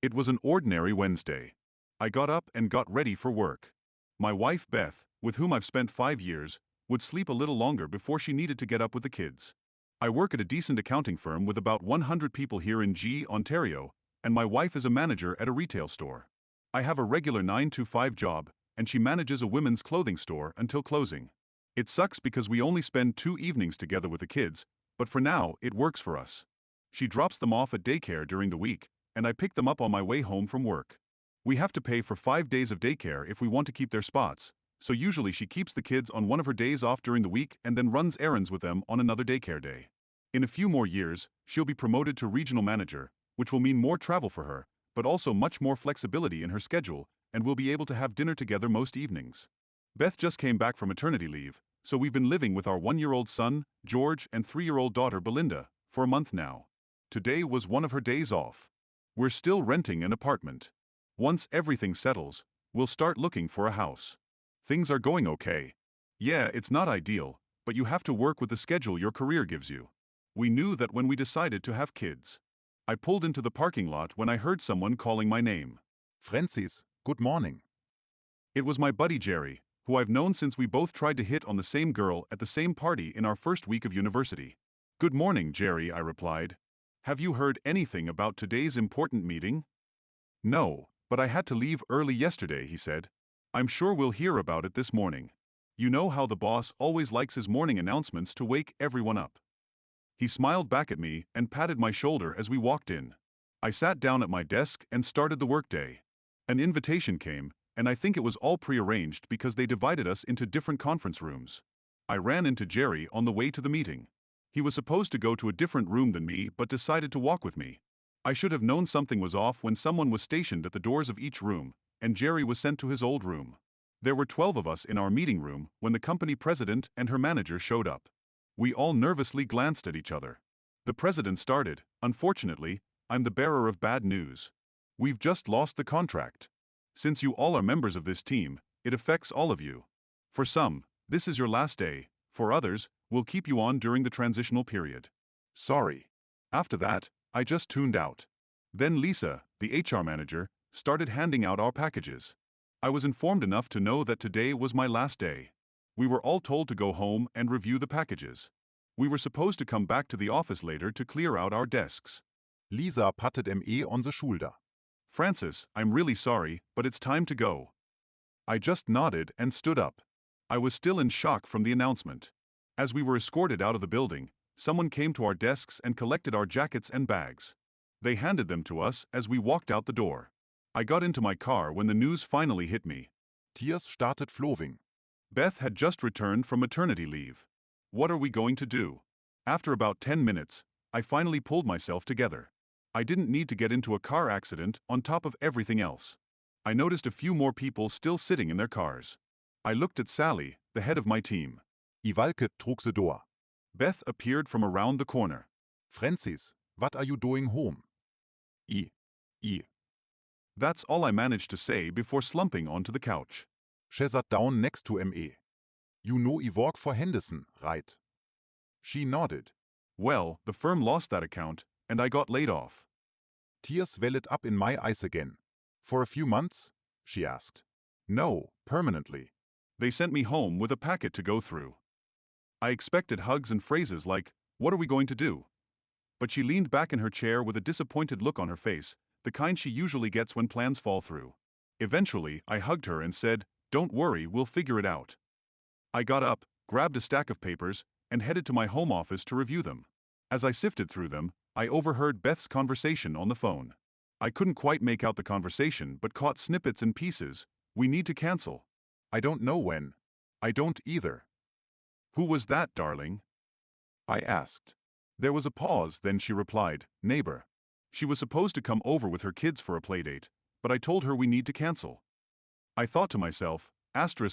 It was an ordinary Wednesday. I got up and got ready for work. My wife Beth, with whom I've spent 5 years, would sleep a little longer before she needed to get up with the kids. I work at a decent accounting firm with about 100 people here in Ontario, and my wife is a manager at a retail store. I have a regular 9 to 5 job, and she manages a women's clothing store until closing. It sucks because we only spend 2 evenings together with the kids, but for now it works for us. She drops them off at daycare during the week, and I pick them up on my way home from work. We have to pay for 5 days of daycare if we want to keep their spots, so usually she keeps the kids on one of her days off during the week and then runs errands with them on another daycare day. In a few more years, she'll be promoted to regional manager, which will mean more travel for her, but also much more flexibility in her schedule, and we'll be able to have dinner together most evenings. Beth just came back from maternity leave, so we've been living with our 1-year-old son, George, and 3-year-old daughter, Belinda, for a month now. Today was one of her days off. We're still renting an apartment. Once everything settles, we'll start looking for a house. Things are going okay. Yeah, it's not ideal, but you have to work with the schedule your career gives you. We knew that when we decided to have kids. I pulled into the parking lot when I heard someone calling my name. Francis, good morning. It was my buddy Jerry, who I've known since we both tried to hit on the same girl at the same party in our first week of university. Good morning, Jerry, I replied. Have you heard anything about today's important meeting? No, but I had to leave early yesterday, he said. I'm sure we'll hear about it this morning. You know how the boss always likes his morning announcements to wake everyone up. He smiled back at me and patted my shoulder as we walked in. I sat down at my desk and started the workday. An invitation came, and I think it was all prearranged because they divided us into different conference rooms. I ran into Jerry on the way to the meeting. He was supposed to go to a different room than me but decided to walk with me. I should have known something was off when someone was stationed at the doors of each room, and Jerry was sent to his old room. There were 12 of us in our meeting room when the company president and her manager showed up. We all nervously glanced at each other. The president started. Unfortunately, I'm the bearer of bad news. We've just lost the contract. Since you all are members of this team, it affects all of you. For some, this is your last day. For others, we'll keep you on during the transitional period. Sorry. After that, I just tuned out. Then Lisa, the HR manager, started handing out our packages. I was informed enough to know that today was my last day. We were all told to go home and review the packages. We were supposed to come back to the office later to clear out our desks. Lisa patted me on the shoulder. Francis, I'm really sorry, but it's time to go. I just nodded and stood up. I was still in shock from the announcement. As we were escorted out of the building, someone came to our desks and collected our jackets and bags. They handed them to us as we walked out the door. I got into my car when the news finally hit me. Tears started flowing. Beth had just returned from maternity leave. What are we going to do? After about 10 minutes, I finally pulled myself together. I didn't need to get into a car accident on top of everything else. I noticed a few more people still sitting in their cars. I looked at Sally, the head of my team. Ivalke trug the door. Beth appeared from around the corner. Francis, what are you doing home? E. That's all I managed to say before slumping onto the couch. She sat down next to me. You know I work for Henderson, right? She nodded. Well, the firm lost that account, and I got laid off. Tears welled up in my eyes again. For a few months? She asked. No, permanently. They sent me home with a packet to go through. I expected hugs and phrases like, "What are we going to do?" But she leaned back in her chair with a disappointed look on her face, the kind she usually gets when plans fall through. Eventually, I hugged her and said, "Don't worry, we'll figure it out." I got up, grabbed a stack of papers, and headed to my home office to review them. As I sifted through them, I overheard Beth's conversation on the phone. I couldn't quite make out the conversation but caught snippets and pieces. We need to cancel. I don't know when. I don't either. Who was that, darling? I asked. There was a pause, then she replied, neighbor. She was supposed to come over with her kids for a playdate, but I told her we need to cancel. I thought to myself,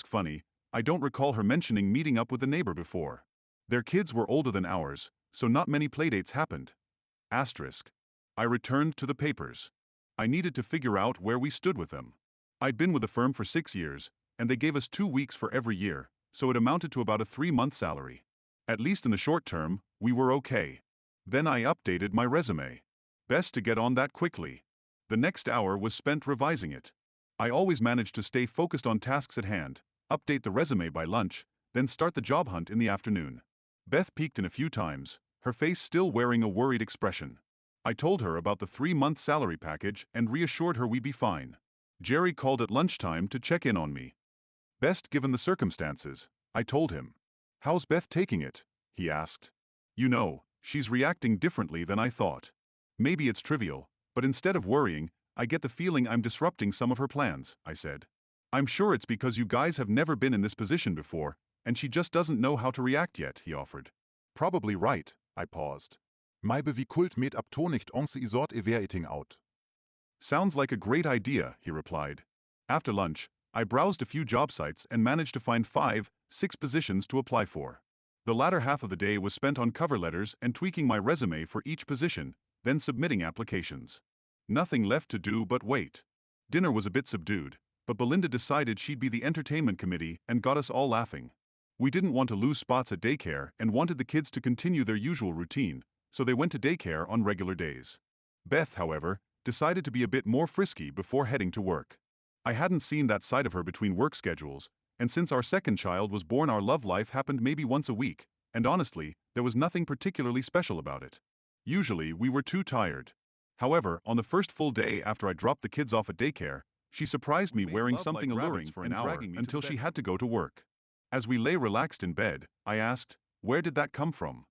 funny, I don't recall her mentioning meeting up with a neighbor before. Their kids were older than ours, so not many playdates happened. I returned to the papers. I needed to figure out where we stood with them. I'd been with the firm for 6 years, and they gave us 2 weeks for every year, so it amounted to about a 3-month salary. At least in the short term, we were okay. Then I updated my resume. Best to get on that quickly. The next hour was spent revising it. I always managed to stay focused on tasks at hand, update the resume by lunch, then start the job hunt in the afternoon. Beth peeked in a few times, her face still wearing a worried expression. I told her about the 3-month salary package and reassured her we'd be fine. Jerry called at lunchtime to check in on me. Best given the circumstances, I told him. How's Beth taking it? He asked. You know, she's reacting differently than I thought. Maybe it's trivial, but instead of worrying, I get the feeling I'm disrupting some of her plans, I said. I'm sure it's because you guys have never been in this position before, and she just doesn't know how to react yet, he offered. Probably right, I paused. Maybe vi kult med ab to nicht onse isort evating out. Sounds like a great idea, he replied. After lunch, I browsed a few job sites and managed to find 5-6 positions to apply for. The latter half of the day was spent on cover letters and tweaking my resume for each position, then submitting applications. Nothing left to do but wait. Dinner was a bit subdued, but Belinda decided she'd be the entertainment committee and got us all laughing. We didn't want to lose spots at daycare and wanted the kids to continue their usual routine, so they went to daycare on regular days. Beth, however, decided to be a bit more frisky before heading to work. I hadn't seen that side of her between work schedules, and since our second child was born, our love life happened maybe once a week, and honestly, there was nothing particularly special about it. Usually, we were too tired. However, on the first full day after I dropped the kids off at daycare, she surprised me wearing something alluring for an hour until she had to go to work. As we lay relaxed in bed, I asked, "Where did that come from?"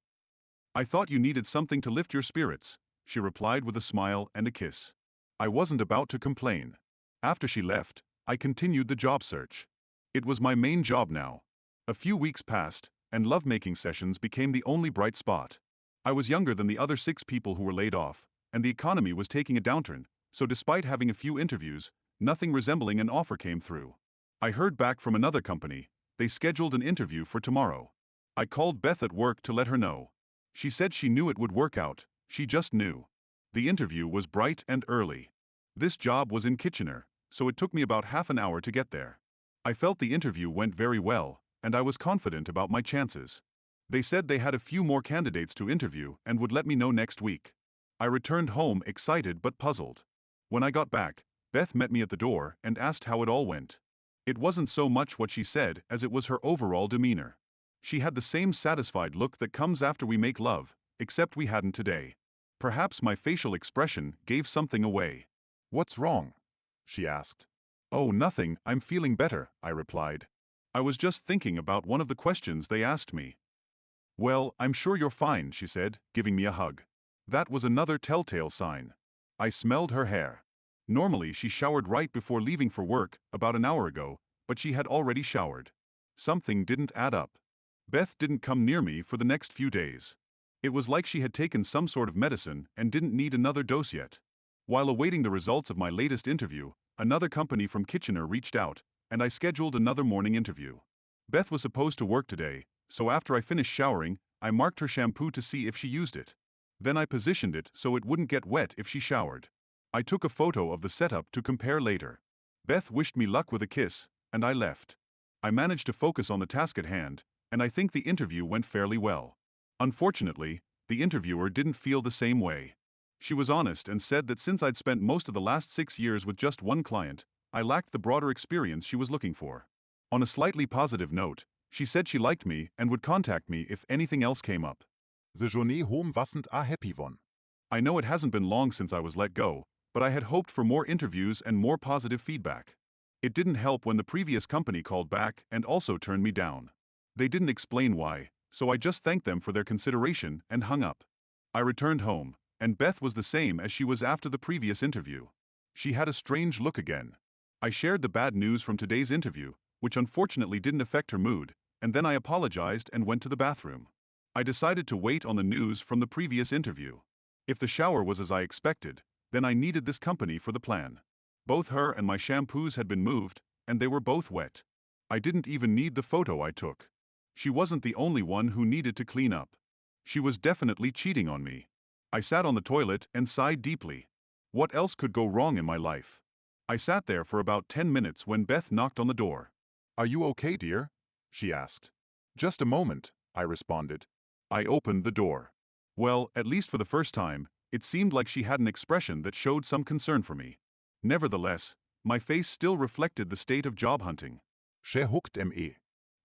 "I thought you needed something to lift your spirits," she replied with a smile and a kiss. I wasn't about to complain. After she left, I continued the job search. It was my main job now. A few weeks passed, and lovemaking sessions became the only bright spot. I was younger than the other 6 people who were laid off, and the economy was taking a downturn, so despite having a few interviews, nothing resembling an offer came through. I heard back from another company. They scheduled an interview for tomorrow. I called Beth at work to let her know. She said she knew it would work out, she just knew. The interview was bright and early. This job was in Kitchener, so it took me about half an hour to get there. I felt the interview went very well, and I was confident about my chances. They said they had a few more candidates to interview and would let me know next week. I returned home excited but puzzled. When I got back, Beth met me at the door and asked how it all went. It wasn't so much what she said as it was her overall demeanor. She had the same satisfied look that comes after we make love, except we hadn't today. Perhaps my facial expression gave something away. What's wrong? She asked. Oh, nothing, I'm feeling better, I replied. I was just thinking about one of the questions they asked me. Well, I'm sure you're fine, she said, giving me a hug. That was another telltale sign. I smelled her hair. Normally she showered right before leaving for work, about an hour ago, but she had already showered. Something didn't add up. Beth didn't come near me for the next few days. It was like she had taken some sort of medicine and didn't need another dose yet. While awaiting the results of my latest interview, another company from Kitchener reached out, and I scheduled another morning interview. Beth was supposed to work today, so after I finished showering, I marked her shampoo to see if she used it. Then I positioned it so it wouldn't get wet if she showered. I took a photo of the setup to compare later. Beth wished me luck with a kiss, and I left. I managed to focus on the task at hand, and I think the interview went fairly well. Unfortunately, the interviewer didn't feel the same way. She was honest and said that since I'd spent most of the last 6 years with just one client, I lacked the broader experience she was looking for. On a slightly positive note, she said she liked me and would contact me if anything else came up. The journée home wasn't a happy one. I know it hasn't been long since I was let go, but I had hoped for more interviews and more positive feedback. It didn't help when the previous company called back and also turned me down. They didn't explain why, so I just thanked them for their consideration and hung up. I returned home, and Beth was the same as she was after the previous interview. She had a strange look again. I shared the bad news from today's interview, which unfortunately didn't affect her mood, and then I apologized and went to the bathroom. I decided to wait on the news from the previous interview. If the shower was as I expected, then I needed this company for the plan. Both her and my shampoos had been moved, and they were both wet. I didn't even need the photo I took. She wasn't the only one who needed to clean up. She was definitely cheating on me. I sat on the toilet and sighed deeply. What else could go wrong in my life? I sat there for about 10 minutes when Beth knocked on the door. Are you okay, dear? She asked. Just a moment, I responded. I opened the door. Well, at least for the first time, It seemed like she had an expression that showed some concern for me. Nevertheless, my face still reflected the state of job hunting. She hooked me.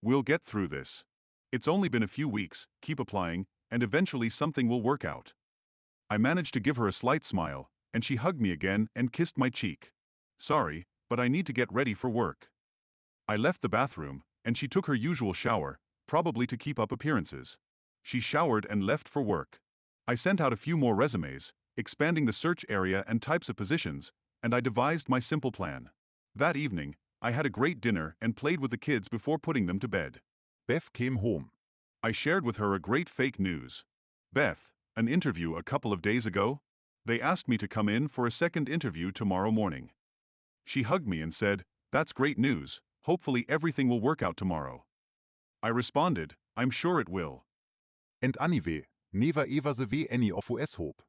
We'll get through this. It's only been a few weeks, keep applying, and eventually something will work out. I managed to give her a slight smile, and she hugged me again and kissed my cheek. Sorry, but I need to get ready for work. I left the bathroom, and she took her usual shower, probably to keep up appearances. She showered and left for work. I sent out a few more resumes, expanding the search area and types of positions, and I devised my simple plan. That evening, I had a great dinner and played with the kids before putting them to bed. Beth came home. I shared with her a great fake news. Beth, an interview a couple of days ago? They asked me to come in for a second interview tomorrow morning. She hugged me and said, "That's great news, hopefully everything will work out tomorrow." I responded, "I'm sure it will." And anyway, never ever the way any of us hope.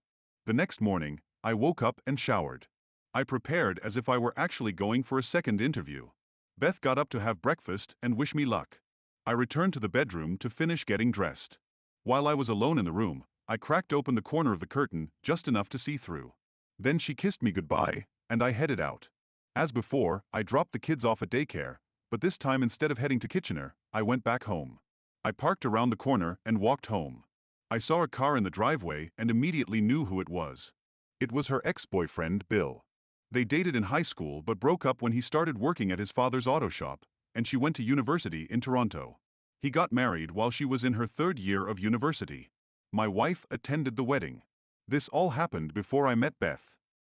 The next morning, I woke up and showered. I prepared as if I were actually going for a second interview. Beth got up to have breakfast and wish me luck. I returned to the bedroom to finish getting dressed. While I was alone in the room, I cracked open the corner of the curtain just enough to see through. Then she kissed me goodbye, and I headed out. As before, I dropped the kids off at daycare, but this time instead of heading to Kitchener, I went back home. I parked around the corner and walked home. I saw a car in the driveway and immediately knew who it was. It was her ex-boyfriend, Bill. They dated in high school but broke up when he started working at his father's auto shop, and she went to university in Toronto. He got married while she was in her third year of university. My wife attended the wedding. This all happened before I met Beth.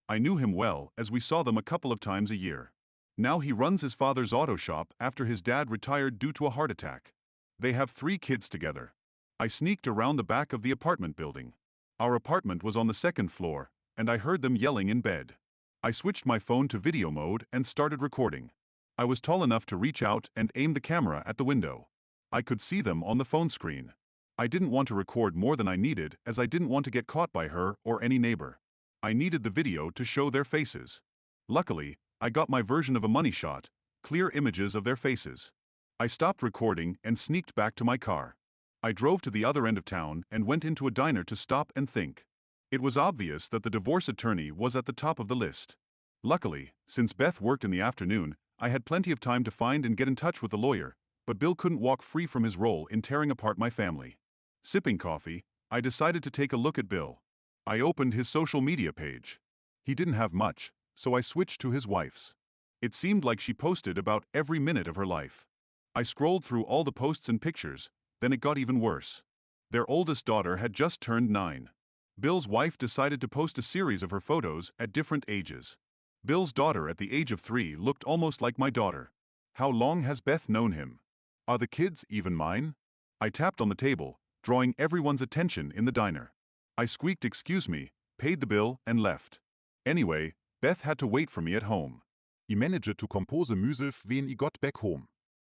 I knew him well as we saw them a couple of times a year. Now he runs his father's auto shop after his dad retired due to a heart attack. They have 3 kids together. I sneaked around the back of the apartment building. Our apartment was on the 2nd floor, and I heard them yelling in bed. I switched my phone to video mode and started recording. I was tall enough to reach out and aim the camera at the window. I could see them on the phone screen. I didn't want to record more than I needed as I didn't want to get caught by her or any neighbor. I needed the video to show their faces. Luckily, I got my version of a money shot, clear images of their faces. I stopped recording and sneaked back to my car. I drove to the other end of town and went into a diner to stop and think. It was obvious that the divorce attorney was at the top of the list. Luckily, since Beth worked in the afternoon, I had plenty of time to find and get in touch with the lawyer, but Bill couldn't walk free from his role in tearing apart my family. Sipping coffee, I decided to take a look at Bill. I opened his social media page. He didn't have much, so I switched to his wife's. It seemed like she posted about every minute of her life. I scrolled through all the posts and pictures, then it got even worse. Their oldest daughter had just turned 9. Bill's wife decided to post a series of her photos at different ages. Bill's daughter at the age of 3 looked almost like my daughter. How long has Beth known him? Are the kids even mine? I tapped on the table, drawing everyone's attention in the diner. I squeaked "excuse me," paid the bill, and left. Anyway, Beth had to wait for me at home. I managed to compose myself when I got back home.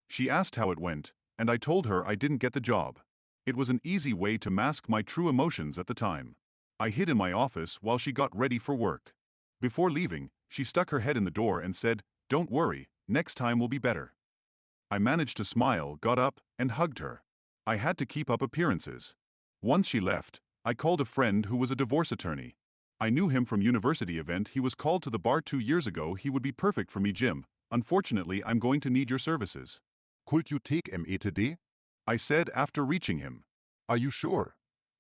She asked how it went, and I told her I didn't get the job. It was an easy way to mask my true emotions at the time. I hid in my office while she got ready for work. Before leaving, she stuck her head in the door and said, "Don't worry, next time will be better." I managed to smile, got up, and hugged her. I had to keep up appearances. Once she left, I called a friend who was a divorce attorney. I knew him from university event. He was called to the bar 2 years ago. He would be perfect for me, Jim. Unfortunately, I'm going to need your services. Could you take me today? I said after reaching him. Are you sure?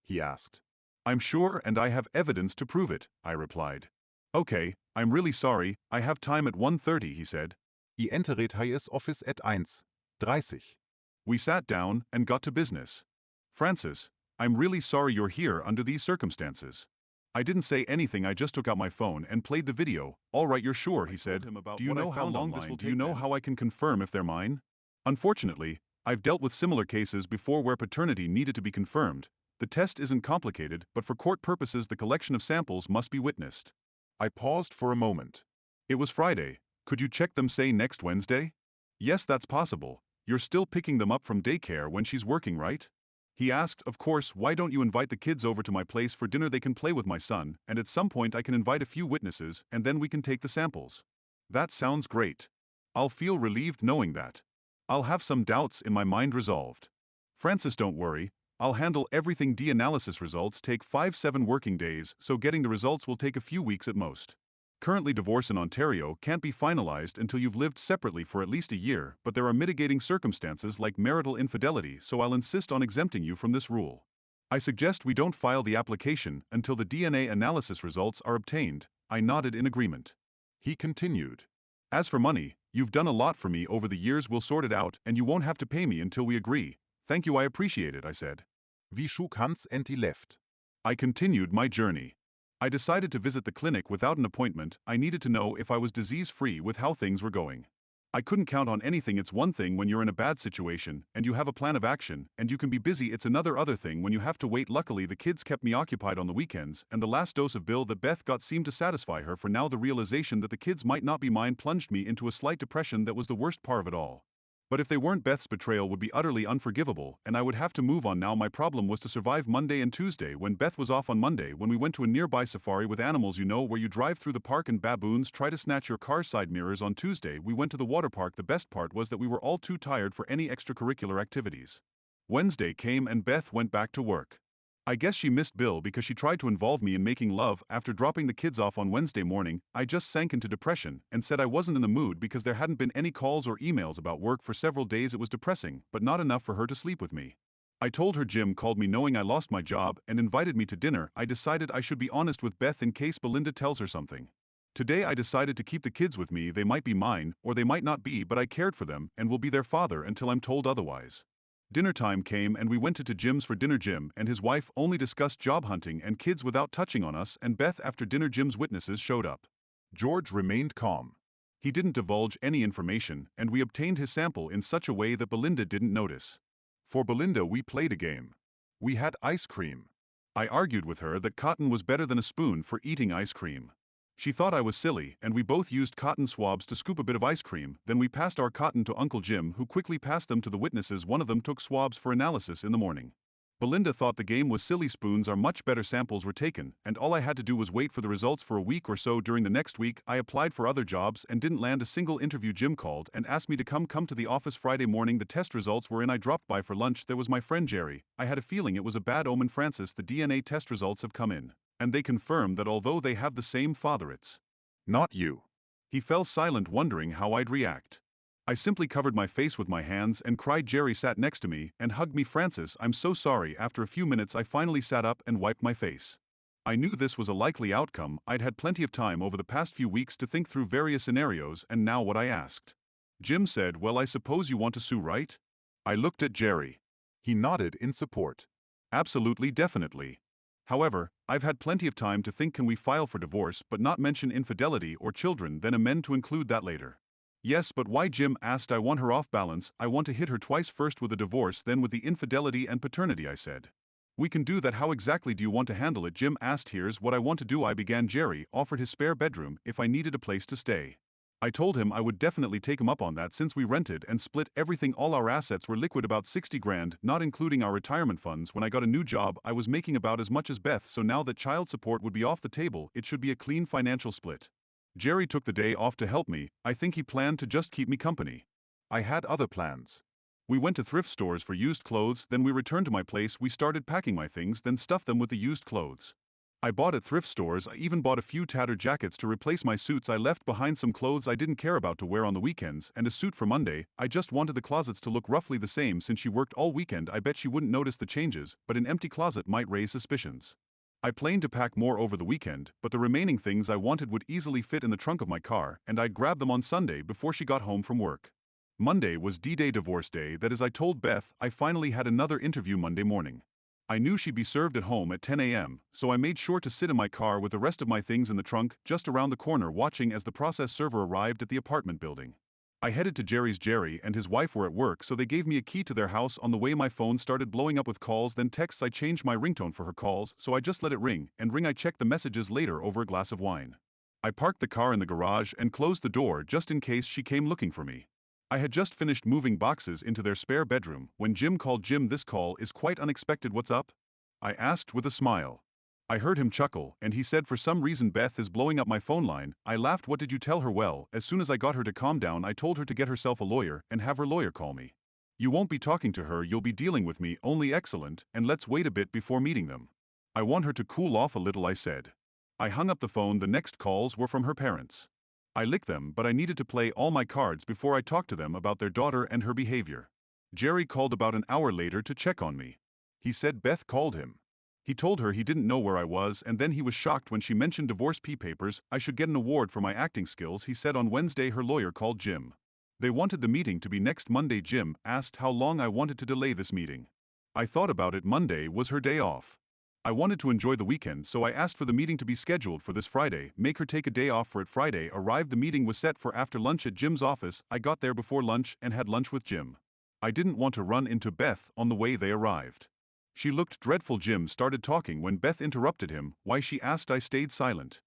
He asked. I'm sure and I have evidence to prove it, I replied. Okay, I'm really sorry, I have time at 1:30, he said. I entered his office at 1:30. We sat down and got to business. Francis, I'm really sorry you're here under these circumstances. I didn't say anything. I just took out my phone and played the video. All right, you're sure, he said. Do you know how long this will take? Do you know how I can confirm if they're mine? Unfortunately, I've dealt with similar cases before where paternity needed to be confirmed. The test isn't complicated, but for court purposes the collection of samples must be witnessed. I paused for a moment. It was Friday. Could you check them, say, next Wednesday? Yes, that's possible. You're still picking them up from daycare when she's working, right? He asked, of course, why don't you invite the kids over to my place for dinner? They can play with my son, and at some point I can invite a few witnesses, and then we can take the samples. That sounds great. I'll feel relieved knowing that. I'll have some doubts in my mind resolved. Francis, don't worry, I'll handle everything. D-analysis results take 5-7 working days, so getting the results will take a few weeks at most. Currently, divorce in Ontario can't be finalized until you've lived separately for at least a year, but there are mitigating circumstances like marital infidelity, so I'll insist on exempting you from this rule. I suggest we don't file the application until the DNA analysis results are obtained. I nodded in agreement. He continued. As for money, you've done a lot for me over the years. We'll sort it out and you won't have to pay me until we agree. Thank you, I appreciate it, I said. Vi shook hands and he left. I continued my journey. I decided to visit the clinic without an appointment. I needed to know if I was disease-free with how things were going. I couldn't count on anything. It's one thing when you're in a bad situation and you have a plan of action and you can be busy. It's another thing when you have to wait. Luckily, the kids kept me occupied on the weekends, and the last dose of Bill that Beth got seemed to satisfy her. For now, the realization that the kids might not be mine plunged me into a slight depression that was the worst part of it all. But if they weren't, Beth's betrayal would be utterly unforgivable, and I would have to move on now. My problem was to survive Monday and Tuesday when Beth was off. On Monday, when we went to a nearby safari with animals, where you drive through the park and baboons try to snatch your car's side mirrors. On Tuesday, we went to the water park. The best part was that we were all too tired for any extracurricular activities. Wednesday came and Beth went back to work. I guess she missed Bill because she tried to involve me in making love. After dropping the kids off on Wednesday morning, I just sank into depression and said I wasn't in the mood because there hadn't been any calls or emails about work for several days. It was depressing, but not enough for her to sleep with me. I told her Jim called me knowing I lost my job and invited me to dinner. I decided I should be honest with Beth in case Belinda tells her something. Today I decided to keep the kids with me. They might be mine, or they might not be, but I cared for them and will be their father until I'm told otherwise. Dinner time came and we went to Jim's for dinner. Jim and his wife only discussed job hunting and kids without touching on us and Beth. After dinner, Jim's witnesses showed up. George remained calm. He didn't divulge any information, and we obtained his sample in such a way that Belinda didn't notice. For Belinda, we played a game. We had ice cream. I argued with her that cotton was better than a spoon for eating ice cream. She thought I was silly, and we both used cotton swabs to scoop a bit of ice cream. Then we passed our cotton to Uncle Jim, who quickly passed them to the witnesses. One of them took swabs for analysis in the morning. Belinda thought the game was silly. Spoons are much better. Samples were taken, and all I had to do was wait for the results for a week or so. During the next week, I applied for other jobs and didn't land a single interview. Jim called and asked me to come to the office Friday morning. The test results were in. I dropped by for lunch. There was my friend Jerry. I had a feeling it was a bad omen. Francis, the DNA test results have come in, and they confirmed that although they have the same father, it's not you. He fell silent, wondering how I'd react. I simply covered my face with my hands and cried. Jerry sat next to me and hugged me. Francis, I'm so sorry. After a few minutes, I finally sat up and wiped my face. I knew this was a likely outcome. I'd had plenty of time over the past few weeks to think through various scenarios, and now what I asked. Jim said, well, I suppose you want to sue, right? I looked at Jerry. He nodded in support. Absolutely, definitely. However, I've had plenty of time to think. Can we file for divorce but not mention infidelity or children, then amend to include that later? Yes, but why? Jim asked. I want her off balance. I want to hit her twice, first with a divorce, then with the infidelity and paternity, I said. We can do that. How exactly do you want to handle it? Jim asked. Here's what I want to do, I began. Jerry offered his spare bedroom if I needed a place to stay. I told him I would definitely take him up on that since we rented and split everything. All our assets were liquid, about 60 grand, not including our retirement funds. When I got a new job, I was making about as much as Beth, so now that child support would be off the table, it should be a clean financial split. Jerry took the day off to help me. I think he planned to just keep me company. I had other plans. We went to thrift stores for used clothes, then we returned to my place. We started packing my things, then stuffed them with the used clothes. I bought at thrift stores. I even bought a few tattered jackets to replace my suits. I left behind some clothes I didn't care about to wear on the weekends, and a suit for Monday. I just wanted the closets to look roughly the same. Since she worked all weekend, I bet she wouldn't notice the changes, but an empty closet might raise suspicions. I planned to pack more over the weekend, but the remaining things I wanted would easily fit in the trunk of my car, and I'd grab them on Sunday before she got home from work. Monday was D-Day, divorce day. That is, I told Beth. I finally had another interview Monday morning. I knew she'd be served at home at 10 a.m., so I made sure to sit in my car with the rest of my things in the trunk just around the corner, watching as the process server arrived at the apartment building. I headed to Jerry's. Jerry and his wife were at work, so they gave me a key to their house. On the way, my phone started blowing up with calls, then texts. I changed my ringtone for her calls, so I just let it ring and ring. I checked the messages later over a glass of wine. I parked the car in the garage and closed the door just in case she came looking for me. I had just finished moving boxes into their spare bedroom when Jim called. Jim, this call is quite unexpected. What's up? I asked with a smile. I heard him chuckle, and he said, for some reason Beth is blowing up my phone line. I laughed. What did you tell her? Well, as soon as I got her to calm down, I told her to get herself a lawyer and have her lawyer call me. You won't be talking to her, you'll be dealing with me, only excellent, and let's wait a bit before meeting them. I want her to cool off a little, I said. I hung up the phone. The next calls were from her parents. I licked them, but I needed to play all my cards before I talked to them about their daughter and her behavior. Jerry called about an hour later to check on me. He said Beth called him. He told her he didn't know where I was, and then he was shocked when she mentioned divorce papers. I should get an award for my acting skills, he said. On Wednesday her lawyer called Jim. They wanted the meeting to be next Monday. Jim asked how long I wanted to delay this meeting. I thought about it. Monday was her day off. I wanted to enjoy the weekend, so I asked for the meeting to be scheduled for this Friday, make her take a day off for it. Friday arrived. The meeting was set for after lunch at Jim's office. I got there before lunch and had lunch with Jim. I didn't want to run into Beth on the way they arrived. She looked dreadful. Jim started talking when Beth interrupted him. Why, she asked. I stayed silent.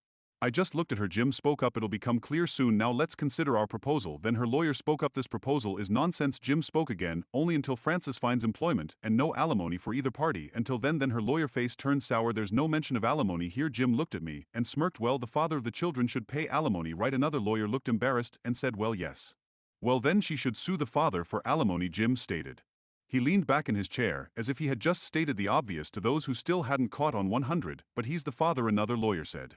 I just looked at her. Jim spoke up. It'll become clear soon. Now let's consider our proposal. Then her lawyer spoke up. This proposal is nonsense. Jim spoke again. Only until Frances finds employment and no alimony for either party. Until then her lawyer face turned sour. There's no mention of alimony here. Jim looked at me and smirked. Well, the father of the children should pay alimony, right? Another lawyer looked embarrassed and said, well, yes. Well, then she should sue the father for alimony, Jim stated. He leaned back in his chair as if he had just stated the obvious to those who still hadn't caught on. 100, but he's the father, another lawyer said.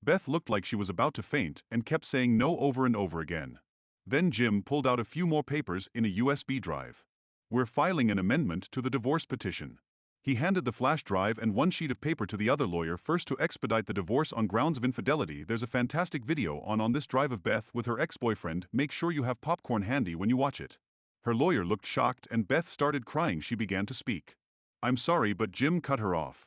Beth looked like she was about to faint and kept saying no over and over again. Then Jim pulled out a few more papers in a USB drive. We're filing an amendment to the divorce petition. He handed the flash drive and one sheet of paper to the other lawyer. First, to expedite the divorce on grounds of infidelity. There's a fantastic video on this drive of Beth with her ex-boyfriend. Make sure you have popcorn handy when you watch it. Her lawyer looked shocked and Beth started crying. She began to speak. I'm sorry, but Jim cut her off.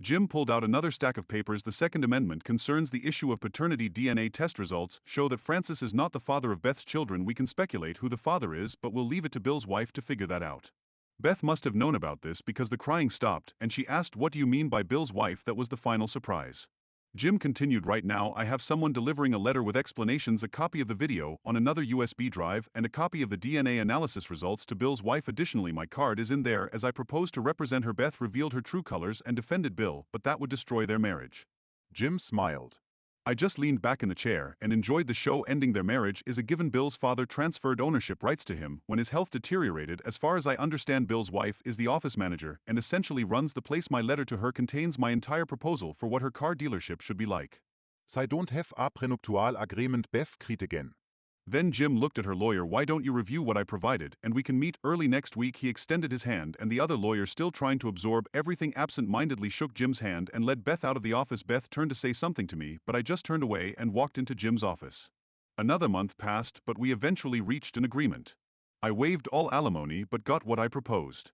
Jim pulled out another stack of papers. The Second Amendment concerns the issue of paternity. DNA test results show that Francis is not the father of Beth's children. We can speculate who the father is, but we'll leave it to Bill's wife to figure that out. Beth must have known about this because the crying stopped and she asked, what do you mean by Bill's wife? That was the final surprise. Jim continued, right now I have someone delivering a letter with explanations, a copy of the video on another USB drive, and a copy of the DNA analysis results to Bill's wife. Additionally, my card is in there as I propose to represent her. Beth revealed her true colors and defended Bill, but that would destroy their marriage. Jim smiled. I just leaned back in the chair and enjoyed the show. Ending their marriage is a given. Bill's father transferred ownership rights to him when his health deteriorated. As far as I understand, Bill's wife is the office manager and essentially runs the place. My letter to her contains my entire proposal for what her car dealership should be like. Zij don't have a prenuptial agreement. Beth cried again. Then Jim looked at her lawyer. Why don't you review what I provided and we can meet early next week? He extended his hand and the other lawyer, still trying to absorb everything absent-mindedly, shook Jim's hand and led Beth out of the office. Beth turned to say something to me, but I just turned away and walked into Jim's office. Another month passed, but we eventually reached an agreement. I waived all alimony but got what I proposed.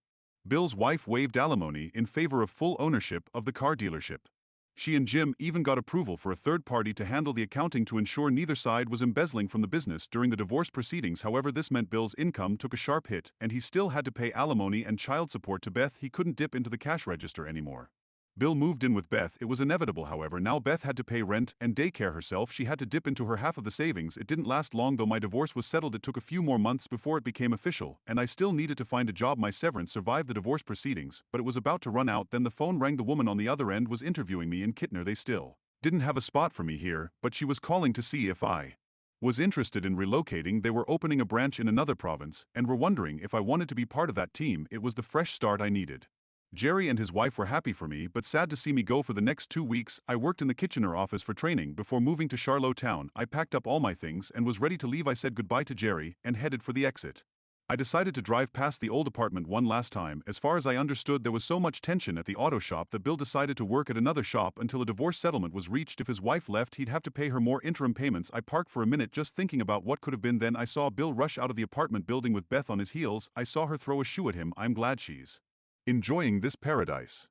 Bill's wife waived alimony in favor of full ownership of the car dealership. She and Jim even got approval for a third party to handle the accounting to ensure neither side was embezzling from the business during the divorce proceedings. However, this meant Bill's income took a sharp hit and he still had to pay alimony and child support to Beth. He couldn't dip into the cash register anymore. Bill moved in with Beth. It was inevitable, however. Now Beth had to pay rent and daycare herself. She had to dip into her half of the savings. It didn't last long though. My divorce was settled. It took a few more months before it became official, and I still needed to find a job. My severance survived the divorce proceedings, but it was about to run out. Then the phone rang. The woman on the other end was interviewing me in Kittner. They still didn't have a spot for me here, but she was calling to see if I was interested in relocating. They were opening a branch in another province and were wondering if I wanted to be part of that team. It was the fresh start I needed. Jerry and his wife were happy for me but sad to see me go. For the next 2 weeks, I worked in the Kitchener office for training before moving to Charlottetown. I packed up all my things and was ready to leave. I said goodbye to Jerry and headed for the exit. I decided to drive past the old apartment one last time. As far as I understood, there was so much tension at the auto shop that Bill decided to work at another shop until a divorce settlement was reached. If his wife left, he'd have to pay her more interim payments. I parked for a minute just thinking about what could have been. Then I saw Bill rush out of the apartment building with Beth on his heels. I saw her throw a shoe at him. I'm glad she's enjoying this paradise.